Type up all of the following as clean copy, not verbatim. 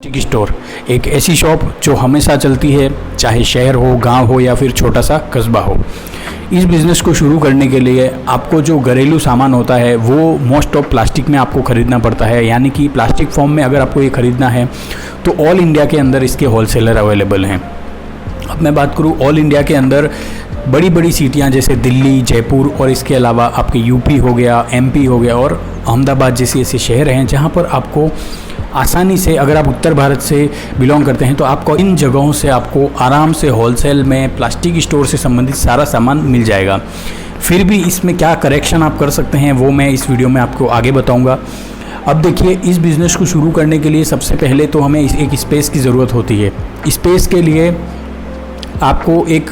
Plastic store एक ऐसी shop जो हमेशा चलती है, चाहे शहर हो, गांव हो या फिर छोटा सा कस्बा हो। इस बिज़नेस को शुरू करने के लिए आपको जो घरेलू सामान होता है वो मोस्ट ऑफ प्लास्टिक में आपको ख़रीदना पड़ता है, यानी कि प्लास्टिक फॉर्म में अगर आपको ये ख़रीदना है तो ऑल इंडिया के अंदर इसके होलसेलर अवेलेबल हैं। अब मैं बात करूँ ऑल इंडिया के अंदर बड़ी बड़ी सिटियाँ जैसे दिल्ली, जयपुर और इसके अलावा आपके यूपी हो गया, एमपी हो गया और अहमदाबाद जैसे ऐसे शहर हैं जहाँ पर आपको आसानी से, अगर आप उत्तर भारत से बिलोंग करते हैं तो आपको इन जगहों से आपको आराम से होलसेल में प्लास्टिक स्टोर से संबंधित सारा सामान मिल जाएगा। फिर भी इसमें क्या करेक्शन आप कर सकते हैं वो मैं इस वीडियो में आपको आगे बताऊंगा। अब देखिए, इस बिज़नेस को शुरू करने के लिए सबसे पहले तो हमें एक स्पेस की ज़रूरत होती है। स्पेस के लिए आपको एक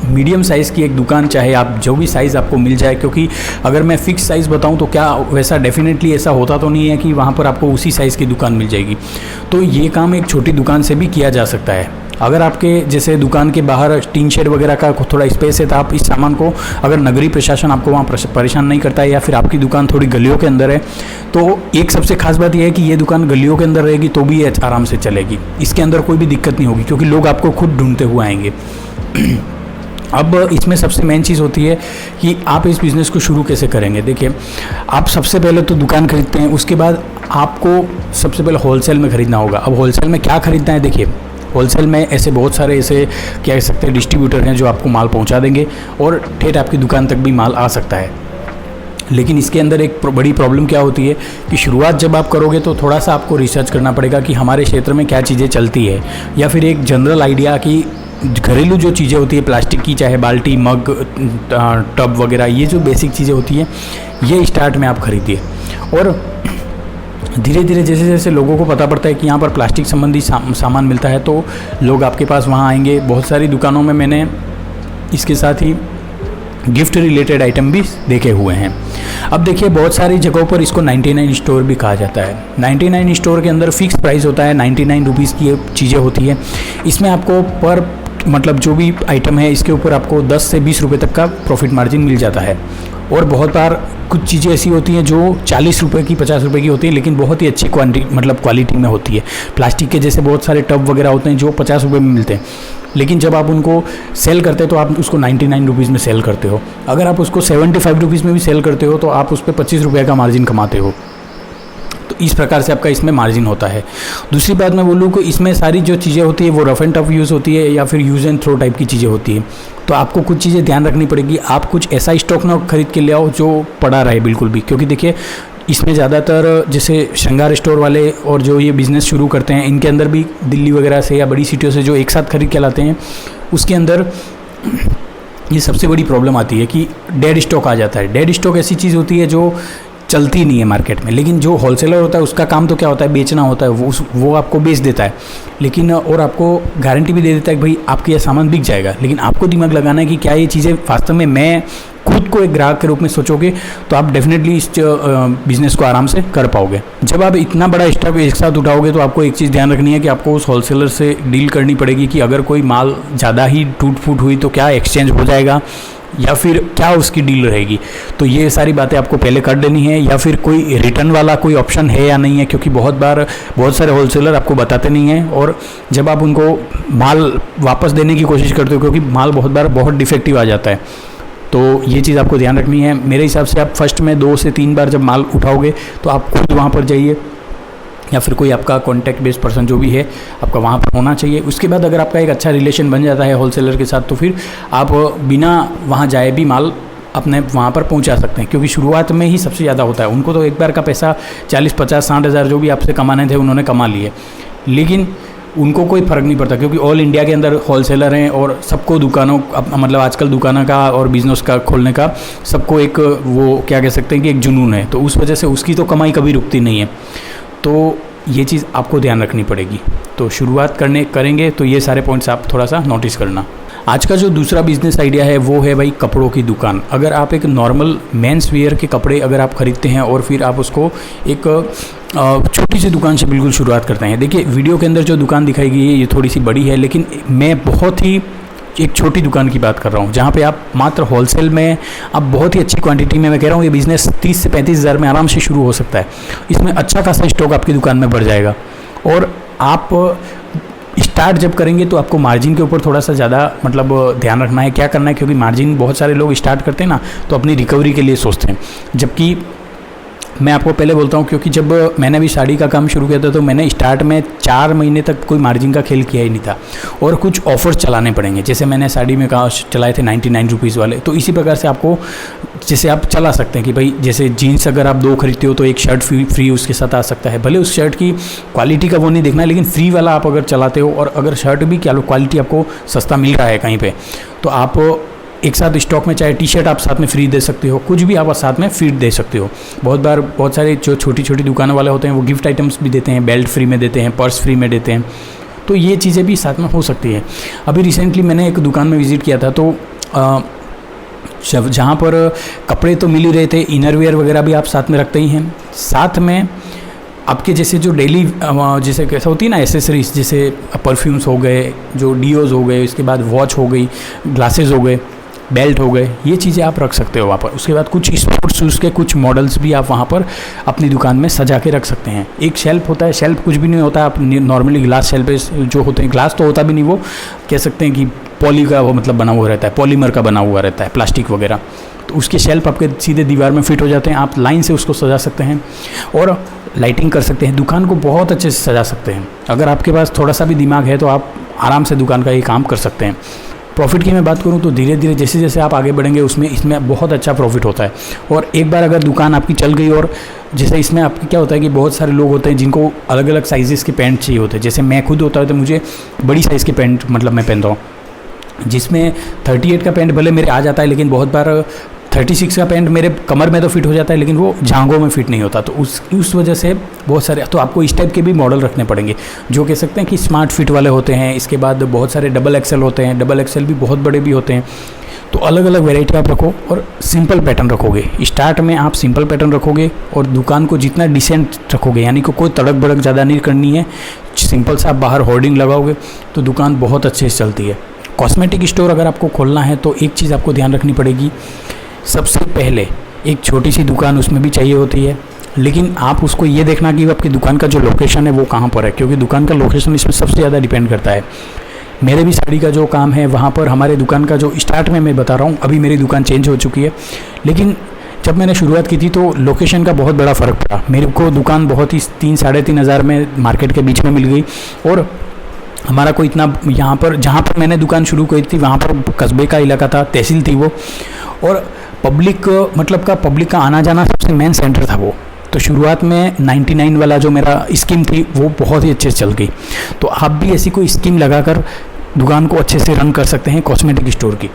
मीडियम साइज़ की एक दुकान, चाहे आप जो भी साइज़ आपको मिल जाए, क्योंकि अगर मैं फ़िक्स साइज़ बताऊं तो क्या वैसा डेफिनेटली ऐसा होता तो नहीं है कि वहां पर आपको उसी साइज़ की दुकान मिल जाएगी। तो ये काम एक छोटी दुकान से भी किया जा सकता है। अगर आपके जैसे दुकान के बाहर टीन शेड वगैरह का थोड़ा स्पेस है तो आप इस सामान को, अगर नगरीय प्रशासन आपको वहाँ परेशान नहीं करता है या फिर आपकी दुकान थोड़ी गलियों के अंदर है, तो एक सबसे खास बात यह है कि ये दुकान गलियों के अंदर रहेगी तो भी ये आराम से चलेगी। इसके अंदर कोई भी दिक्कत नहीं होगी क्योंकि लोग आपको खुद ढूंढते हुए आएंगे। अब इसमें सबसे मेन चीज़ होती है कि आप इस बिज़नेस को शुरू कैसे करेंगे। देखिए, आप सबसे पहले तो दुकान खरीदते हैं, उसके बाद आपको सबसे पहले होलसेल में ख़रीदना होगा। अब होलसेल में क्या ख़रीदना है, देखिए होलसेल में ऐसे बहुत सारे ऐसे कह सकते हैं डिस्ट्रीब्यूटर हैं जो आपको माल पहुंचा देंगे और ठेठ आपकी दुकान तक भी माल आ सकता है। लेकिन इसके अंदर एक बड़ी प्रॉब्लम क्या होती है कि शुरुआत जब आप करोगे तो थोड़ा सा आपको रिसर्च करना पड़ेगा कि हमारे क्षेत्र में क्या चीज़ें चलती है, या फिर एक जनरल आइडिया कि घरेलू जो चीज़ें होती है प्लास्टिक की, चाहे बाल्टी, मग, टब वगैरह, ये जो बेसिक चीज़ें होती हैं ये स्टार्ट में आप खरीदिए। और धीरे धीरे जैसे जैसे लोगों को पता पड़ता है कि यहाँ पर प्लास्टिक संबंधी सामान मिलता है तो लोग आपके पास वहाँ आएंगे। बहुत सारी दुकानों में मैंने इसके साथ ही गिफ्ट रिलेटेड आइटम भी देखे हुए हैं। अब देखिए, बहुत सारी जगहों पर इसको 99 स्टोर भी कहा जाता है। 99 स्टोर के अंदर फिक्स प्राइस होता है, 99 रुपीज़ की ये चीज़ें होती है। इसमें आपको पर मतलब जो भी आइटम है इसके ऊपर आपको 10 से 20 रुपये तक का प्रॉफिट मार्जिन मिल जाता है। और बहुत बार कुछ चीज़ें ऐसी होती हैं जो 40 रुपये की, 50 रुपये की होती हैं, लेकिन बहुत ही अच्छी क्वालिटी में होती है। प्लास्टिक के जैसे बहुत सारे टब वगैरह होते हैं जो 50 रुपये में मिलते हैं, लेकिन जब आप उनको सेल करते हैं तो आप उसको 99 रुपीज़ में सेल करते हो। अगर आप उसको 75 रुपीज़ में भी सेल करते हो तो आप उस पर 25 रुपये का मार्जिन कमाते हो। तो इस प्रकार से आपका इसमें मार्जिन होता है। दूसरी बात मैं बोलूँ कि इसमें सारी जो चीज़ें होती है वो रफ एंड टफ यूज़ होती है या फिर यूज़ एंड थ्रो टाइप की चीज़ें होती है। तो आपको कुछ चीज़ें ध्यान रखनी पड़ेगी। आप कुछ ऐसा स्टॉक ना खरीद के ले आओ जो पड़ा रहे बिल्कुल भी, क्योंकि देखिए इसमें ज़्यादातर जैसे श्रृंगार स्टोर वाले और जो ये बिज़नेस शुरू करते हैं इनके अंदर भी दिल्ली वगैरह से या बड़ी सिटियों से जो एक साथ खरीद के लाते हैं, उसके अंदर ये सबसे बड़ी प्रॉब्लम आती है कि डेड स्टॉक आ जाता है। डेड स्टॉक ऐसी चीज़ होती है जो चलती नहीं है मार्केट में, लेकिन जो होलसेलर होता है उसका काम तो क्या होता है, बेचना होता है। वो आपको बेच देता है, लेकिन और आपको गारंटी भी दे देता है कि भाई आपका यह सामान बिक जाएगा। लेकिन आपको दिमाग लगाना है कि क्या ये चीज़ें वास्तव में, मैं खुद को एक ग्राहक के रूप में सोचोगे तो आप डेफिनेटली इस बिज़नेस को आराम से कर पाओगे। जब आप इतना बड़ा स्टॉक एक साथ उठाओगे तो आपको एक चीज़ ध्यान रखनी है कि आपको उस होलसेलर से डील करनी पड़ेगी कि अगर कोई माल ज़्यादा ही टूट फूट हुई तो क्या एक्सचेंज हो जाएगा या फिर क्या उसकी डील रहेगी। तो ये सारी बातें आपको पहले कर देनी है, या फिर कोई रिटर्न वाला कोई ऑप्शन है या नहीं है, क्योंकि बहुत बार बहुत सारे होलसेलर आपको बताते नहीं हैं और जब आप उनको माल वापस देने की कोशिश करते हो, क्योंकि माल बहुत बार बहुत डिफेक्टिव आ जाता है, तो ये चीज़ आपको ध्यान रखनी है। मेरे हिसाब से आप फर्स्ट में 2 से 3 बार जब माल उठाओगे तो आप खुद वहाँ पर जाइए या फिर कोई आपका कॉन्टैक्ट बेस्ड पर्सन जो भी है आपका वहाँ पर होना चाहिए। उसके बाद अगर आपका एक अच्छा रिलेशन बन जाता है होलसेलर के साथ तो फिर आप बिना वहाँ जाए भी माल अपने वहाँ पर पहुँचा सकते हैं, क्योंकि शुरुआत में ही सबसे ज़्यादा होता है। उनको तो एक बार का पैसा 40, 50, 60 हज़ार जो भी आपसे कमाने थे उन्होंने कमा लिए, लेकिन उनको कोई फ़र्क नहीं पड़ता क्योंकि ऑल इंडिया के अंदर होलसेलर हैं और सबको दुकानों मतलब आजकल दुकानों का और बिज़नेस का खोलने का सबको एक वो क्या कह सकते हैं कि एक जुनून है, तो उस वजह से उसकी तो कमाई कभी रुकती नहीं है। तो ये चीज़ आपको ध्यान रखनी पड़ेगी। तो शुरुआत करेंगे तो ये सारे पॉइंट्स आप थोड़ा सा नोटिस करना। आज का जो दूसरा बिज़नेस आइडिया है वो है भाई कपड़ों की दुकान। अगर आप एक नॉर्मल मेंस वेयर के कपड़े अगर आप ख़रीदते हैं और फिर आप उसको एक छोटी सी दुकान से बिल्कुल शुरुआत करते हैं। देखिए वीडियो के अंदर जो दुकान दिखाई गई है ये थोड़ी सी बड़ी है, लेकिन मैं बहुत ही एक छोटी दुकान की बात कर रहा हूँ जहाँ पे आप मात्र होलसेल में आप बहुत ही अच्छी क्वांटिटी में, मैं कह रहा हूँ ये बिज़नेस 30 से 35 हज़ार में आराम से शुरू हो सकता है। इसमें अच्छा खासा स्टॉक आपकी दुकान में बढ़ जाएगा और आप स्टार्ट जब करेंगे तो आपको मार्जिन के ऊपर थोड़ा सा ज़्यादा मतलब ध्यान रखना है। क्या करना है, क्योंकि मार्जिन बहुत सारे लोग स्टार्ट करते हैं ना तो अपनी रिकवरी के लिए सोचते हैं, जबकि मैं आपको पहले बोलता हूँ, क्योंकि जब मैंने अभी साड़ी का काम शुरू किया था तो मैंने स्टार्ट में 4 महीने तक कोई मार्जिन का खेल किया ही नहीं था, और कुछ ऑफर्स चलाने पड़ेंगे। जैसे मैंने साड़ी में कहा चलाए थे 99 रुपीज़ वाले, तो इसी प्रकार से आपको जैसे आप चला सकते हैं कि भाई जैसे जीन्स अगर आप 2 खरीदते हो तो एक शर्ट फ्री उसके साथ आ सकता है। भले उस शर्ट की क्वालिटी का वो नहीं देखना है, लेकिन फ्री वाला आप अगर चलाते हो और अगर शर्ट भी क्या क्वालिटी आपको सस्ता मिल रहा है कहीं पे, तो आप एक साथ स्टॉक में चाहे टी शर्ट आप साथ में फ्री दे सकते हो, कुछ भी आप साथ में फ्री दे सकते हो। बहुत बार बहुत सारे जो छोटी छोटी दुकानों वाले होते हैं वो गिफ्ट आइटम्स भी देते हैं, बेल्ट फ्री में देते हैं, पर्स फ्री में देते हैं, तो ये चीज़ें भी साथ में हो सकती है। अभी रिसेंटली मैंने एक दुकान में विज़िट किया था, तो जहाँ पर कपड़े तो मिल ही रहे थे, इनरवेयर वगैरह भी आप साथ में रखते ही हैं, साथ में आपके जैसे जो डेली जैसे कैसा होती है ना एसेसरीज, जैसे परफ्यूम्स हो गए, जो डीओज हो गए, इसके बाद वॉच हो गई, ग्लासेस हो गए, बेल्ट हो गए, ये चीज़ें आप रख सकते हो वहाँ पर। उसके बाद कुछ स्पोर्ट्स शूज़ के कुछ मॉडल्स भी आप वहाँ पर अपनी दुकान में सजा के रख सकते हैं। एक शेल्फ होता है, शेल्फ कुछ भी नहीं होता है, आप नॉर्मली ग्लास शेल्फ जो होते हैं, ग्लास तो होता भी नहीं, वो कह सकते हैं कि पॉली का वो मतलब बना हुआ रहता है, पॉलीमर का बना हुआ रहता है, प्लास्टिक वगैरह, तो उसके शेल्फ आपके सीधे दीवार में फिट हो जाते हैं। आप लाइन से उसको सजा सकते हैं और लाइटिंग कर सकते हैं, दुकान को बहुत अच्छे से सजा सकते हैं। अगर आपके पास थोड़ा सा भी दिमाग है तो आप आराम से दुकान का ये काम कर सकते हैं। प्रॉफिट की मैं बात करूं तो धीरे धीरे जैसे जैसे आप आगे बढ़ेंगे इसमें बहुत अच्छा प्रॉफिट होता है। और एक बार अगर दुकान आपकी चल गई, और जैसे इसमें आपकी क्या होता है कि बहुत सारे लोग होते हैं जिनको अलग अलग साइज़ेस के पैंट चाहिए होते हैं। जैसे मैं खुद होता है तो मुझे बड़ी साइज़ के पैंट मतलब मैं पहनता हूँ, जिसमें 38 का पैंट भले मेरे आ जाता है, लेकिन बहुत बार 36 का पैंट मेरे कमर में तो फिट हो जाता है, लेकिन वो जांघों में फिट नहीं होता। तो उस वजह से बहुत सारे, तो आपको इस टाइप के भी मॉडल रखने पड़ेंगे जो कह सकते हैं कि स्मार्ट फिट वाले होते हैं। इसके बाद बहुत सारे डबल एक्सेल होते हैं, डबल एक्सेल भी बहुत बड़े भी होते हैं। तो अलग अलग वेराइटी आप रखो और सिंपल पैटर्न रखोगे। स्टार्ट में आप सिंपल पैटर्न रखोगे और दुकान को जितना डिसेंट रखोगे, यानी कि कोई तड़क भड़क ज़्यादा नहीं करनी है, सिंपल सा आप बाहर होर्डिंग लगाओगे तो दुकान बहुत अच्छे से चलती है। कॉस्मेटिक स्टोर अगर आपको खोलना है तो एक चीज़ आपको ध्यान रखनी पड़ेगी, सबसे पहले एक छोटी सी दुकान उसमें भी चाहिए होती है, लेकिन आप उसको ये देखना कि आपकी दुकान का जो लोकेशन है वो कहाँ पर है, क्योंकि दुकान का लोकेशन इसमें सबसे ज़्यादा डिपेंड करता है। मेरे भी साड़ी का जो काम है वहाँ पर हमारे दुकान का जो स्टार्ट में मैं बता रहा हूँ, अभी मेरी दुकान चेंज हो चुकी है, लेकिन जब मैंने शुरुआत की थी तो लोकेशन का बहुत बड़ा फ़र्क पड़ा। मेरे को दुकान बहुत ही 3-3.5 हज़ार में मार्केट के बीच में मिल गई, और हमारा कोई इतना यहाँ पर जहाँ पर मैंने दुकान शुरू की थी वहाँ पर कस्बे का इलाका था, तहसील थी वो, और पब्लिक का आना जाना सबसे मेन सेंटर था वो। तो शुरुआत में 99 वाला जो मेरा स्कीम थी वो बहुत ही अच्छे से चल गई। तो आप भी ऐसी कोई स्कीम लगाकर दुकान को अच्छे से रन कर सकते हैं कॉस्मेटिक स्टोर की।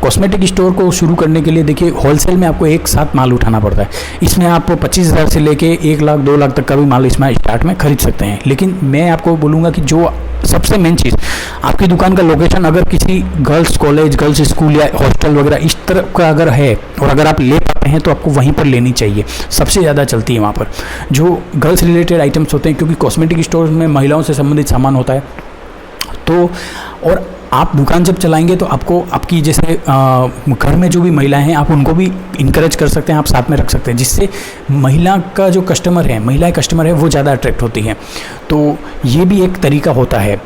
कॉस्मेटिक स्टोर को शुरू करने के लिए देखिए होलसेल में आपको एक साथ माल उठाना पड़ता है। इसमें आप 25,000 से लेके 1 लाख 2 लाख तक का भी माल इसमें स्टार्ट में खरीद सकते हैं। लेकिन मैं आपको बोलूँगा कि जो सबसे मेन चीज़, आपकी दुकान का लोकेशन अगर किसी गर्ल्स कॉलेज, गर्ल्स स्कूल या हॉस्टल वगैरह इस तरह का अगर है, और अगर आप ले पाते हैं तो आपको वहीं पर लेनी चाहिए, सबसे ज़्यादा चलती है वहाँ पर जो गर्ल्स रिलेटेड आइटम्स होते हैं, क्योंकि कॉस्मेटिक स्टोर में महिलाओं से संबंधित सामान होता है। तो और आप दुकान जब चलाएंगे तो आपको आपकी जैसे घर में जो भी महिलाएं हैं आप उनको भी इनकरेज कर सकते हैं, आप साथ में रख सकते हैं, जिससे महिला का जो महिलाएं कस्टमर है वो ज़्यादा अट्रैक्ट होती हैं। तो ये भी एक तरीका होता है।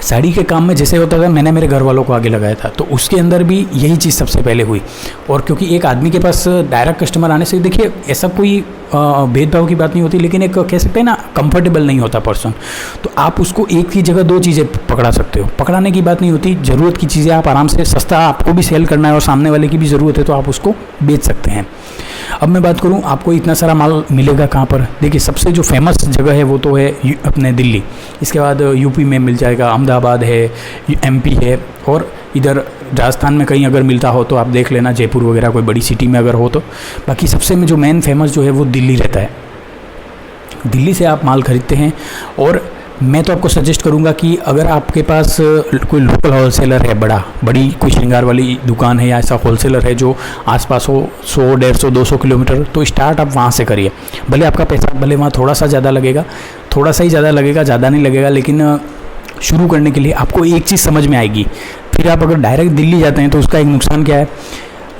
साड़ी के काम में जैसे होता था, मैंने मेरे घर वालों को आगे लगाया था, तो उसके अंदर भी यही चीज़ सबसे पहले हुई। और क्योंकि एक आदमी के पास डायरेक्ट कस्टमर आने से देखिए ऐसा कोई भेदभाव की बात नहीं होती, लेकिन एक कह सकते हैं ना कंफर्टेबल नहीं होता पर्सन, तो आप उसको एक की जगह 2 चीज़ें पकड़ा सकते हो। पकड़ाने की बात नहीं होती, ज़रूरत की चीज़ें आप आराम से, सस्ता आपको भी सेल करना है और सामने वाले की भी ज़रूरत है तो आप उसको बेच सकते हैं। अब मैं बात करूं आपको इतना सारा माल मिलेगा कहाँ पर। देखिए सबसे जो फेमस जगह है वो तो है अपने दिल्ली, इसके बाद यूपी में मिल जाएगा, अहमदाबाद है, एमपी है, और इधर राजस्थान में कहीं अगर मिलता हो तो आप देख लेना, जयपुर वगैरह कोई बड़ी सिटी में अगर हो तो। बाकी सबसे में जो मेन फेमस जो है वो दिल्ली रहता है। दिल्ली से आप माल खरीदते हैं, और मैं तो आपको सजेस्ट करूंगा कि अगर आपके पास कोई लोकल होलसेलर है, बड़ी कोई श्रृंगार वाली दुकान है या ऐसा होलसेलर है जो आसपास हो 100, 150, 200 किलोमीटर, तो स्टार्ट आप वहाँ से करिए। भले आपका पैसा भले वहाँ थोड़ा सा ज़्यादा लगेगा, थोड़ा सा ही ज़्यादा लगेगा, ज़्यादा नहीं लगेगा, लेकिन शुरू करने के लिए आपको एक चीज़ समझ में आएगी। फिर आप अगर डायरेक्ट दिल्ली जाते हैं तो उसका एक नुकसान क्या है,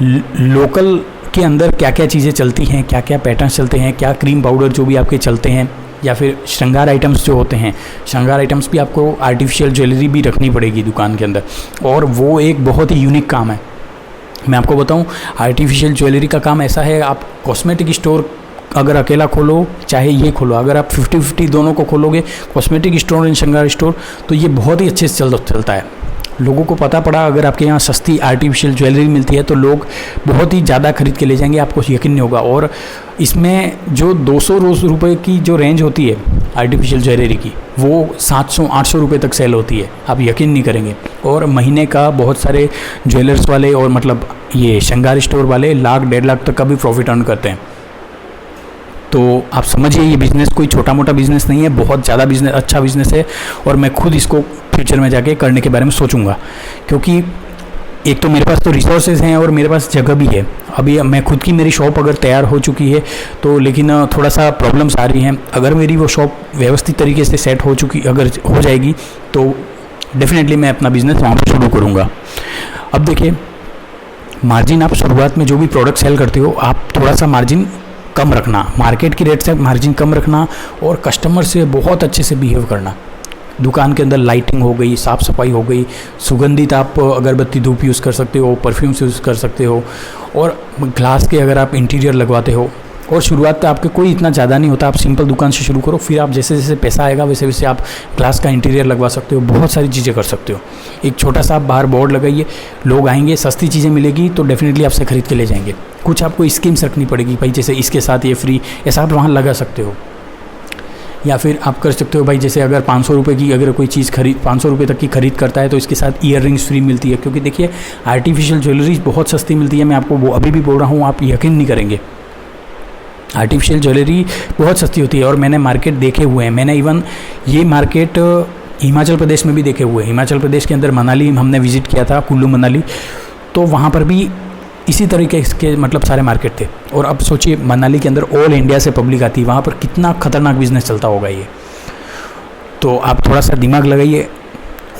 लोकल के अंदर क्या क्या चीज़ें चलती हैं, क्या क्या पैटर्न्स चलते हैं, क्या क्रीम पाउडर जो भी आपके चलते हैं, या फिर श्रृंगार आइटम्स जो होते हैं, श्रृंगार आइटम्स भी आपको आर्टिफिशियल ज्वेलरी भी रखनी पड़ेगी दुकान के अंदर, और वो एक बहुत ही यूनिक काम है। मैं आपको बताऊं, आर्टिफिशियल ज्वेलरी का काम ऐसा है, आप कॉस्मेटिक स्टोर अगर अकेला खोलो चाहे ये खोलो, अगर आप 50-50 दोनों को खोलोगे, कॉस्मेटिक स्टोर एंड श्रृंगार स्टोर, तो ये बहुत ही अच्छे से चलता है। लोगों को पता पड़ा अगर आपके यहाँ सस्ती आर्टिफिशियल ज्वेलरी मिलती है तो लोग बहुत ही ज़्यादा खरीद के ले जाएंगे, आपको यकीन नहीं होगा। और इसमें जो 200 रुपये की जो रेंज होती है आर्टिफिशियल ज्वेलरी की, वो 700-800 रुपये तक सेल होती है, आप यकीन नहीं करेंगे। और महीने का बहुत सारे ज्वेलर्स वाले और मतलब ये श्रृंगार स्टोर वाले 1-1.5 लाख तक का भी प्रॉफिट अर्न करते हैं। तो आप समझिए ये बिज़नेस कोई छोटा मोटा बिज़नेस नहीं है, बहुत ज़्यादा बिज़नेस, अच्छा बिज़नेस है। और मैं खुद इसको फ्यूचर में जाके करने के बारे में सोचूंगा, क्योंकि एक तो मेरे पास तो रिसोर्सेज हैं और मेरे पास जगह भी है। अभी मैं खुद की मेरी शॉप अगर तैयार हो चुकी है तो, लेकिन थोड़ा सा प्रॉब्लम्स आ रही हैं। अगर मेरी वो शॉप व्यवस्थित तरीके से सेट हो चुकी, अगर हो जाएगी तो डेफिनेटली मैं अपना बिज़नेस वहाँ पर शुरू करूँगा। अब देखिए, मार्जिन आप शुरुआत में जो भी प्रोडक्ट सेल करते हो, आप थोड़ा सा मार्जिन कम रखना, मार्केट की रेट से मार्जिन कम रखना, और कस्टमर से बहुत अच्छे से बिहेव करना। दुकान के अंदर लाइटिंग हो गई, साफ़ सफाई हो गई, सुगंधित आप अगरबत्ती धूप यूज़ कर सकते हो, परफ्यूम्स यूज़ कर सकते हो, और ग्लास के अगर आप इंटीरियर लगवाते हो। और शुरुआत तो आपके कोई इतना ज़्यादा नहीं होता, आप सिंपल दुकान से शुरू करो, फिर आप जैसे जैसे पैसा आएगा वैसे वैसे आप ग्लास का इंटीरियर लगवा सकते हो, बहुत सारी चीज़ें कर सकते हो। एक छोटा सा आप बाहर बोर्ड लगाइए, लोग आएंगे, सस्ती चीज़ें मिलेगी तो डेफिनेटली आपसे ख़रीद के ले जाएंगे। कुछ आपको स्कीम्स रखनी पड़ेगी भाई, जैसे इसके साथ ये फ्री, ऐसा आप वहाँ लगा सकते हो। या फिर आप कर सकते हो भाई, जैसे अगर 500 रुपये की अगर कोई चीज़ 500 रुपये तक की खरीद करता है तो इसके साथ ईयर रिंग्स फ्री मिलती है। क्योंकि देखिए आर्टिफिशियल ज्वेलरी बहुत सस्ती मिलती है, मैं आपको वो अभी भी बोल रहा हूँ, आप यकीन नहीं करेंगे, आर्टिफिशियल ज्वेलरी बहुत सस्ती होती है। और मैंने मार्केट देखे हुए हैं, मैंने इवन ये मार्केट हिमाचल प्रदेश में भी देखे हुए हैं। हिमाचल प्रदेश के अंदर मनाली हमने विज़िट किया था, कुल्लू मनाली, तो वहाँ पर भी इसी तरीके के मतलब सारे मार्केट थे। और अब सोचिए मनाली के अंदर ऑल इंडिया से पब्लिक आती है, वहाँ पर कितना खतरनाक बिज़नेस चलता होगा ये। तो आप थोड़ा सा दिमाग लगाइए,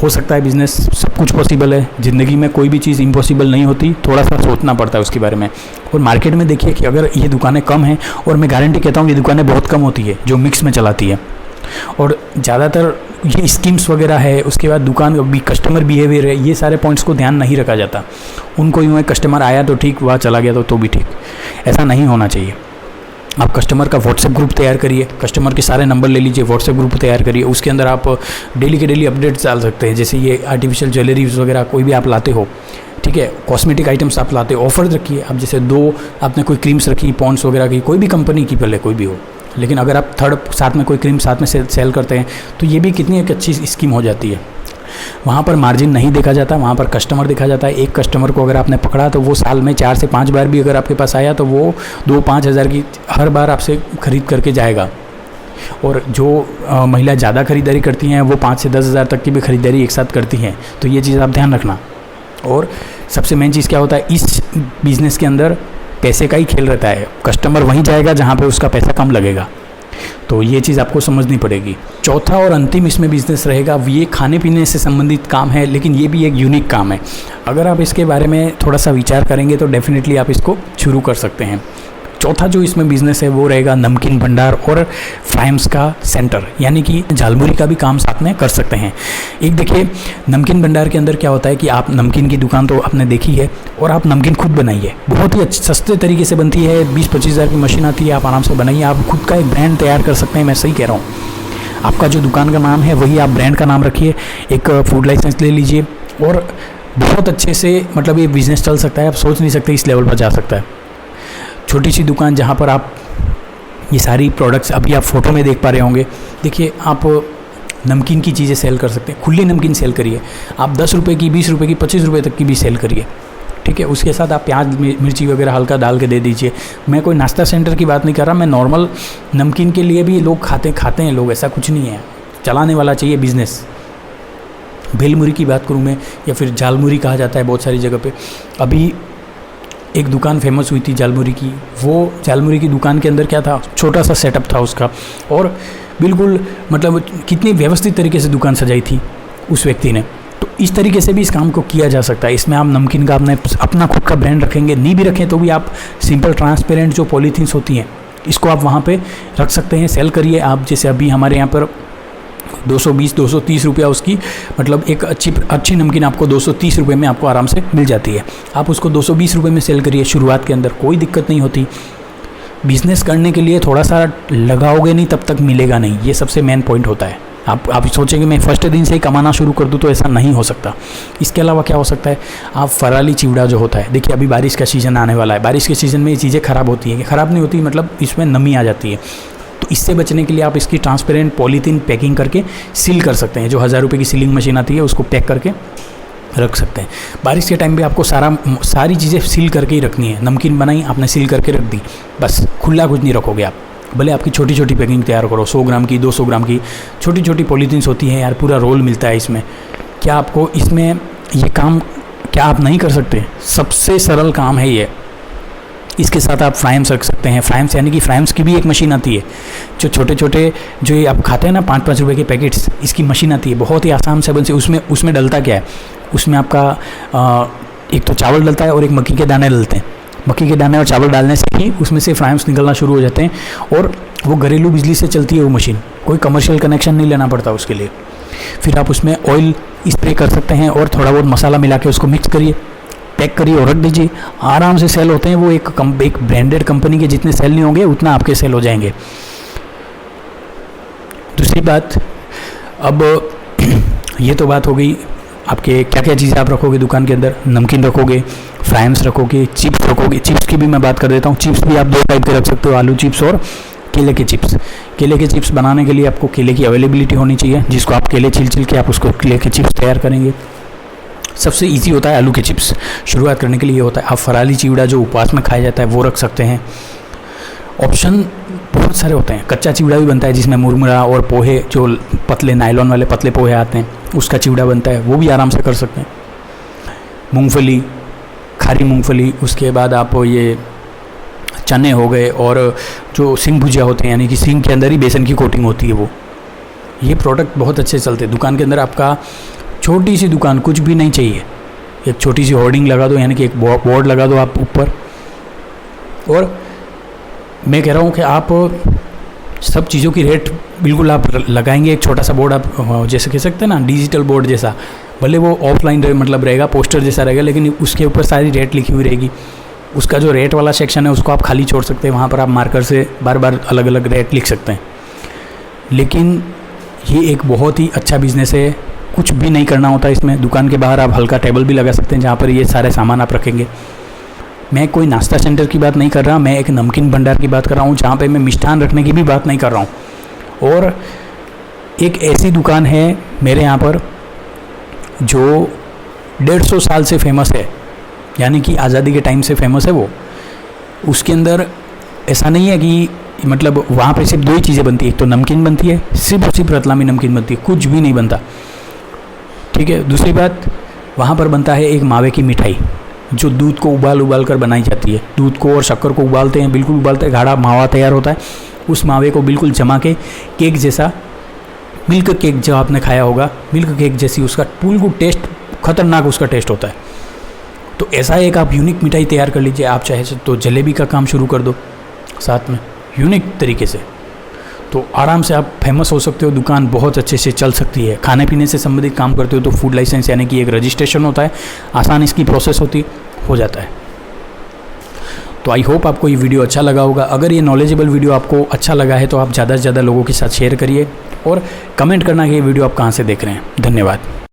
हो सकता है बिज़नेस, सब कुछ पॉसिबल है ज़िंदगी में, कोई भी चीज़ इम्पॉसिबल नहीं होती, थोड़ा सा सोचना पड़ता है उसके बारे में। और मार्केट में देखिए कि अगर ये दुकानें कम हैं, और मैं गारंटी कहता हूँ ये दुकानें बहुत कम होती है जो मिक्स में चलाती है, और ज़्यादातर ये स्कीम्स वगैरह है, उसके बाद दुकान भी कस्टमर बिहेवियर है, ये सारे पॉइंट्स को ध्यान नहीं रखा जाता। उनको यूँ है कस्टमर आया तो ठीक, वह चला गया तो भी ठीक, ऐसा नहीं होना चाहिए। आप कस्टमर का व्हाट्सएप ग्रुप तैयार करिए, कस्टमर के सारे नंबर ले लीजिए, व्हाट्सएप ग्रुप तैयार करिए, उसके अंदर आप डेली के डेली अपडेट्स डाल सकते हैं। जैसे ये आर्टिफिशियल ज्वेलरीज वगैरह कोई भी आप लाते हो, ठीक है, कॉस्मेटिक आइटम्स आप लाते हो, ऑफर रखिए। अब जैसे 2 आपने कोई क्रीम्स रखी, पॉन्ड्स वगैरह की, कोई भी कंपनी की, पहले कोई भी हो, लेकिन अगर आप थर्ड साथ में कोई क्रीम साथ में सेल करते हैं तो ये भी कितनी एक अच्छी स्कीम हो जाती है। वहाँ पर मार्जिन नहीं देखा जाता, वहाँ पर कस्टमर देखा जाता है। एक कस्टमर को अगर आपने पकड़ा तो वो साल में 4 से 5 बार भी अगर आपके पास आया तो वो 2-5 हज़ार की हर बार आपसे खरीद करके जाएगा। और जो महिला ज़्यादा खरीदारी करती हैं वो 5 से 10 हज़ार तक की भी खरीदारी एक साथ करती हैं। तो ये चीज़ आप ध्यान रखना। और सबसे मेन चीज़ क्या होता है, इस बिज़नेस के अंदर पैसे का ही खेल रहता है। कस्टमर वहीं जाएगा जहाँ पे उसका पैसा कम लगेगा, तो ये चीज़ आपको समझनी पड़ेगी। चौथा और अंतिम इसमें बिज़नेस रहेगा, ये खाने पीने से संबंधित काम है, लेकिन ये भी एक यूनिक काम है। अगर आप इसके बारे में थोड़ा सा विचार करेंगे तो डेफिनेटली आप इसको शुरू कर सकते हैं। चौथा जो इसमें बिज़नेस है वो रहेगा नमकीन भंडार और फ्राइम्स का सेंटर, यानी कि झालमुरी का भी काम साथ में कर सकते हैं। एक देखिए नमकीन भंडार के अंदर क्या होता है कि आप नमकीन की दुकान तो आपने देखी है, और आप नमकीन खुद बनाइए, बहुत ही अच्छे सस्ते तरीके से बनती है, 20-25 हज़ार की मशीन आती है, आप आराम से बनाइए, आप खुद का एक ब्रांड तैयार कर सकते हैं। मैं सही कह रहा हूँ, आपका जो दुकान का नाम है वही आप ब्रांड का नाम रखिए, एक फूड लाइसेंस ले लीजिए, और बहुत अच्छे से मतलब ये बिज़नेस चल सकता है। आप सोच नहीं सकते इस लेवल पर जा सकता है। छोटी सी दुकान जहाँ पर आप ये सारी प्रोडक्ट्स अभी आप फ़ोटो में देख पा रहे होंगे, देखिए आप नमकीन की चीज़ें सेल कर सकते हैं, खुली नमकीन सेल करिए, आप 10 रुपये की, 20 रुपये की, 25 रुपये तक की भी सेल करिए, ठीक है। उसके साथ आप प्याज मिर्ची वगैरह हल्का डाल के दे दीजिए। मैं कोई नाश्ता सेंटर की बात नहीं कर रहा, मैं नॉर्मल नमकीन के लिए भी लोग खाते हैं लोग, ऐसा कुछ नहीं है, चलाने वाला चाहिए बिज़नेस। भेलमुरी की बात करूँ मैं, या फिर झालमुरी कहा जाता है बहुत सारी जगह पे। अभी एक दुकान फेमस हुई थी झालमुरी की, वो झालमुरी की दुकान के अंदर क्या था, छोटा सा सेटअप था उसका, और बिल्कुल मतलब कितनी व्यवस्थित तरीके से दुकान सजाई थी उस व्यक्ति ने। तो इस तरीके से भी इस काम को किया जा सकता है। इसमें आप नमकीन का अपना खुद का ब्रांड रखेंगे, नहीं भी रखें तो भी आप सिंपल ट्रांसपेरेंट जो पॉलीथीन्स होती हैं इसको आप वहाँ पे रख सकते हैं, सेल करिए आप। जैसे अभी हमारे यहाँ पर 220-230 रुपया उसकी, मतलब एक अच्छी नमकीन आपको 230 रुपये में आपको आराम से मिल जाती है। आप उसको 220 रुपये में सेल करिए शुरुआत के अंदर, कोई दिक्कत नहीं होती। बिज़नेस करने के लिए थोड़ा सा लगाओगे नहीं तब तक मिलेगा नहीं, ये सबसे मेन पॉइंट होता है। आप सोचेंगे मैं फर्स्ट दिन से ही कमाना शुरू कर दूँ, तो ऐसा नहीं हो सकता। इसके अलावा क्या हो सकता है, आप फराली चिवड़ा जो होता है, देखिए अभी बारिश का सीज़न आने वाला है, बारिश के सीज़न में ये चीज़ें ख़राब होती हैं। ख़राब नहीं होती मतलब इसमें नमी आ जाती है, तो इससे बचने के लिए आप इसकी ट्रांसपेरेंट पॉलीथीन पैकिंग करके सील कर सकते हैं। जो 1000 रुपये की सीलिंग मशीन आती है उसको पैक करके रख सकते हैं। बारिश के टाइम पे आपको सारी चीज़ें सील करके ही रखनी है। नमकीन बनाई आपने, सील करके रख दी, बस खुला कुछ नहीं रखोगे आप। भले आपकी छोटी छोटी पैकिंग तैयार करो, 100 ग्राम की, 200 ग्राम की छोटी छोटी पॉलीथीन्स होती हैं यार, पूरा रोल मिलता है इसमें। क्या आपको इसमें ये काम क्या आप नहीं कर सकते? सबसे सरल काम है ये। इसके साथ आप फ्राइम्स रख सकते हैं। फ्राइम्स यानी कि फ्राइम्स की भी एक मशीन आती है, जो छोटे छोटे जो ये आप खाते हैं ना 5-5 रुपये के पैकेट्स, इसकी मशीन आती है, बहुत ही आसान से बन से। उसमें डलता क्या है, उसमें आपका एक तो चावल डलता है और एक मक्की के दाने डलते हैं। मक्की के दाने और चावल डालने से ही उसमें से फ्राइम्स निकलना शुरू हो जाते हैं, और वो घरेलू बिजली से चलती है वो मशीन, कोई कमर्शियल कनेक्शन नहीं लेना पड़ता उसके लिए। फिर आप उसमें ऑयल स्प्रे कर सकते हैं और थोड़ा बहुत मसाला मिला के उसको मिक्स करिए, पैक करिए और रख दीजिए, आराम से सेल होते हैं वो। एक ब्रांडेड कंपनी के जितने सेल नहीं होंगे उतना आपके सेल हो जाएंगे। दूसरी बात, अब ये तो बात हो गई आपके क्या क्या चीज़ें आप रखोगे दुकान के अंदर। नमकीन रखोगे, फ्राइम्स रखोगे, चिप्स रखोगे। चिप्स की भी मैं बात कर देता हूँ। चिप्स भी आप 2 टाइप के रख सकते हो, आलू चिप्स और केले के चिप्स। केले के चिप्स बनाने के लिए आपको केले की अवेलेबिलिटी होनी चाहिए, जिसको आप केले छिल के आप उसको केले के चिप्स तैयार करेंगे। सबसे इजी होता है आलू के चिप्स, शुरुआत करने के लिए ये होता है। आप फराली चिवड़ा जो उपवास में खाया जाता है वो रख सकते हैं। ऑप्शन बहुत सारे होते हैं। कच्चा चिवड़ा भी बनता है जिसमें मुरमुरा और पोहे, जो पतले नायलॉन वाले पतले पोहे आते हैं, उसका चिवड़ा बनता है, वो भी आराम से कर सकते हैं। मूंगफली, खारी मूंगफली, उसके बाद आप ये चने हो गए, और जो सिंग भुजिया होते हैं यानी कि सिंग के अंदर ही बेसन की कोटिंग होती है वो। ये प्रोडक्ट बहुत अच्छे चलते हैं दुकान के अंदर। आपका छोटी सी दुकान, कुछ भी नहीं चाहिए, एक छोटी सी होर्डिंग लगा दो, यानी कि एक बोर्ड लगा दो आप ऊपर, और मैं कह रहा हूँ कि आप सब चीज़ों की रेट बिल्कुल आप लगाएंगे। एक छोटा सा बोर्ड आप जैसे कह सकते हैं ना, डिजिटल बोर्ड जैसा, भले वो ऑफलाइन मतलब रहेगा, पोस्टर जैसा रहेगा, लेकिन उसके ऊपर सारी रेट लिखी हुई रहेगी। उसका जो रेट वाला सेक्शन है उसको आप खाली छोड़ सकते हैं, वहाँ पर आप मार्कर से बार बार अलग अलग रेट लिख सकते हैं। लेकिन ये एक बहुत ही अच्छा बिज़नेस है, कुछ भी नहीं करना होता इसमें। दुकान के बाहर आप हल्का टेबल भी लगा सकते हैं जहाँ पर ये सारे सामान आप रखेंगे। मैं कोई नाश्ता सेंटर की बात नहीं कर रहा, मैं एक नमकीन भंडार की बात कर रहा हूँ, जहाँ पे मैं मिष्ठान रखने की भी बात नहीं कर रहा हूँ। और एक ऐसी दुकान है मेरे यहाँ पर जो 150 साल से फेमस है, यानी कि आज़ादी के टाइम से फेमस है वो। उसके अंदर ऐसा नहीं है कि मतलब वहाँ पे सिर्फ 2 ही चीज़ें बनती है, एक तो नमकीन बनती है, सिर्फ रतलामी नमकीन बनती है, कुछ भी नहीं बनता, ठीक है। दूसरी बात, वहाँ पर बनता है एक मावे की मिठाई, जो दूध को उबाल कर बनाई जाती है। दूध को और शक्कर को उबालते हैं, बिल्कुल उबालते हैं, गाढ़ा मावा तैयार होता है। उस मावे को बिल्कुल जमा के केक जैसा, मिल्क केक जो आपने खाया होगा, मिल्क केक जैसी उसका बिल्कुल टेस्ट, खतरनाक उसका टेस्ट होता है। तो ऐसा एक आप यूनिक मिठाई तैयार कर लीजिए। आप चाहे तो जलेबी का काम शुरू कर दो साथ में, यूनिक तरीके से, तो आराम से आप फेमस हो सकते हो। दुकान बहुत अच्छे से चल सकती है। खाने पीने से संबंधित काम करते हो तो फूड लाइसेंस यानी कि एक रजिस्ट्रेशन होता है, आसान इसकी प्रोसेस हो जाता है। तो आई होप आपको ये वीडियो अच्छा लगा होगा। अगर ये नॉलेजेबल वीडियो आपको अच्छा लगा है तो आप ज़्यादा से ज़्यादा लोगों के साथ शेयर करिए, और कमेंट करना कि ये वीडियो आप कहाँ से देख रहे हैं। धन्यवाद।